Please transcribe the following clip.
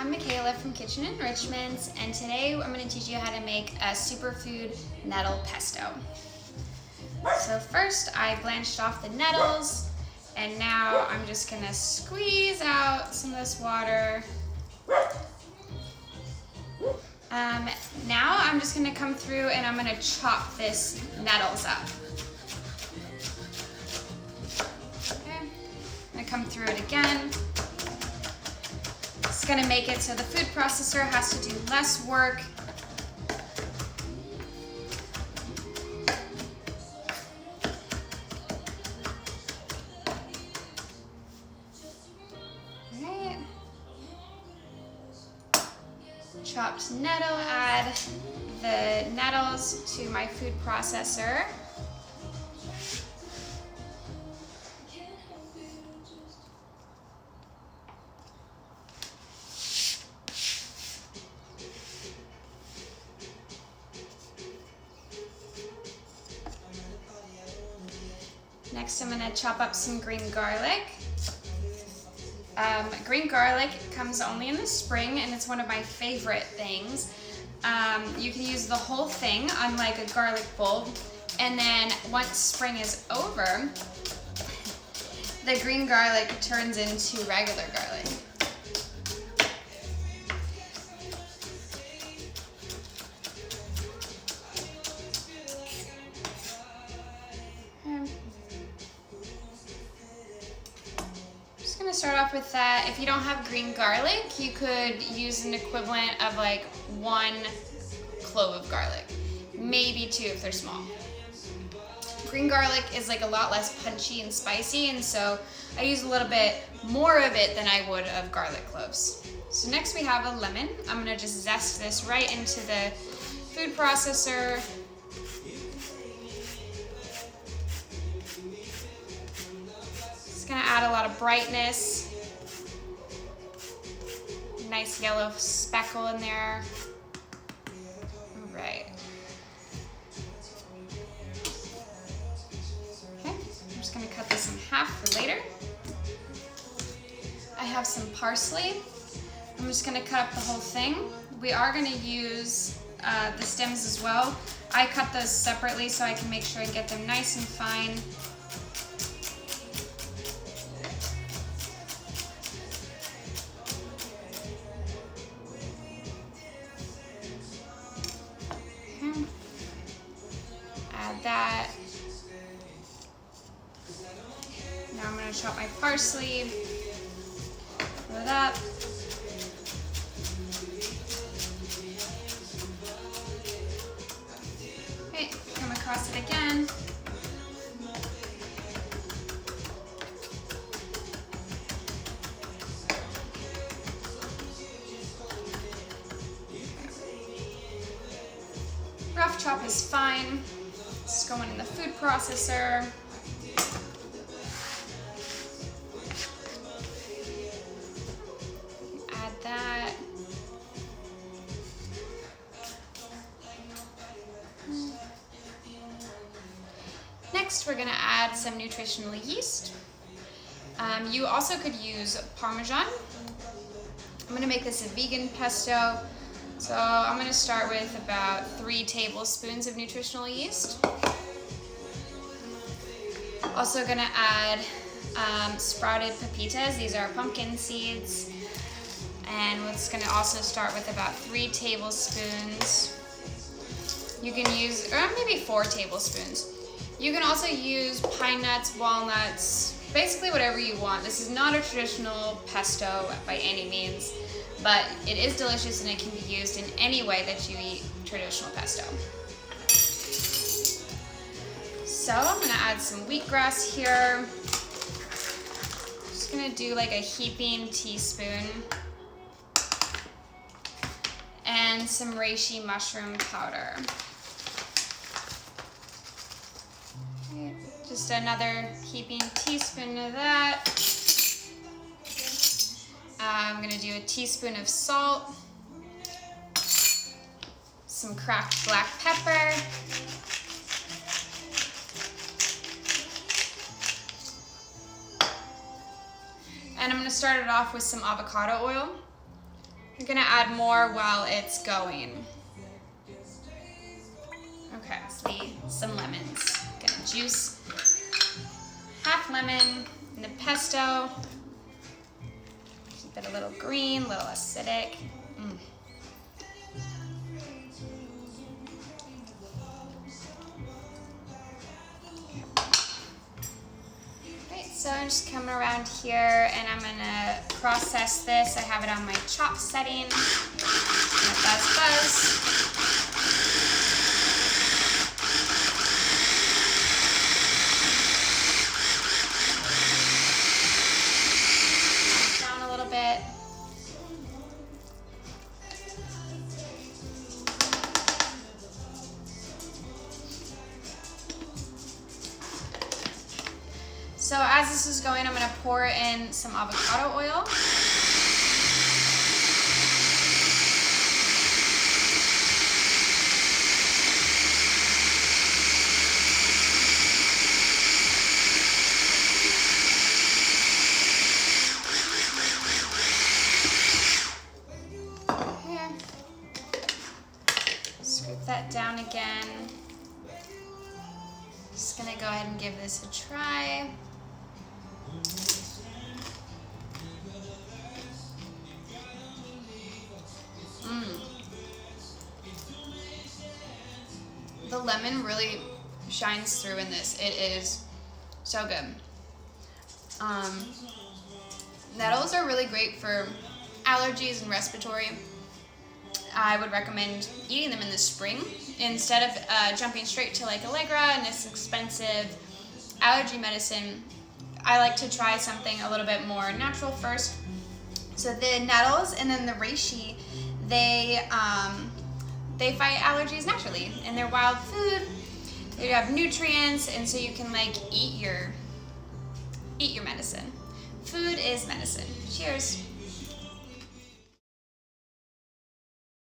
I'm Mikaela from Kitchen Enrichments, and today I'm going to teach you how to make a superfood nettle pesto. So first I blanched off the nettles, and now I'm just going to squeeze out some of this water. Now I'm just going to come through and I'm going to chop this nettles up. Okay. I'm going to come through it again. It's going to make it so the food processor has to do less work. Right. Chopped nettle, add the nettles to my food processor. Next, I'm going to chop up some green garlic. Green garlic comes only in the spring, and it's one of my favorite things. You can use the whole thing, unlike a garlic bulb, and then once spring is over, the green garlic turns into regular garlic. Start off with that. If you don't have green garlic, you could use an equivalent of like 1 clove of garlic, maybe 2 if they're small. Green garlic is like a lot less punchy and spicy, and so I use a little bit more of it than I would of garlic cloves. So next we have a lemon. I'm gonna just zest this right into the food processor. It's gonna add a lot of brightness. Nice yellow speckle in there. All right. Okay, I'm just gonna cut this in half for later. I have some parsley. I'm just gonna cut up the whole thing. We are gonna use the stems as well. I cut those separately so I can make sure I get them nice and fine. Add that. Now I'm going to chop my parsley. Throw it up. Okay, come across it again. Rough chop is fine. It's going in the food processor. Add that. Next, we're going to add some nutritional yeast. You also could use Parmesan. I'm going to make this a vegan pesto. So I'm going to start with about 3 tablespoons of nutritional yeast. Also going to add sprouted pepitas. These are pumpkin seeds. And it's going to also start with about 3 tablespoons. You can use, or maybe 4 tablespoons. You can also use pine nuts, walnuts, basically whatever you want. This is not a traditional pesto by any means, but it is delicious and it can be used in any way that you eat traditional pesto. So I'm gonna add some wheatgrass here. Just gonna do like a heaping teaspoon. And some reishi mushroom powder. Okay, just another heaping teaspoon of that. I'm gonna do a teaspoon of salt, some cracked black pepper, and I'm gonna start it off with some avocado oil. You're gonna add more while it's going. Okay, let's see, some lemons. Gonna juice half lemon in the pesto. Keep it a little green, a little acidic. So I'm just coming around here and I'm gonna process this. I have it on my chop setting. Buzz, buzz. Down a little bit. So as this is going, I'm going to pour in some avocado oil. Here. Scoop that down again. Just going to go ahead and give this a try. The lemon really shines through in this. It is so good. Nettles are really great for allergies and respiratory. I would recommend eating them in the spring instead of jumping straight to like Allegra and this expensive allergy medicine. I like to try something a little bit more natural first. So the nettles and then the reishi, they fight allergies naturally, and they're wild food. They have nutrients, and so you can like eat your medicine. Food is medicine. Cheers.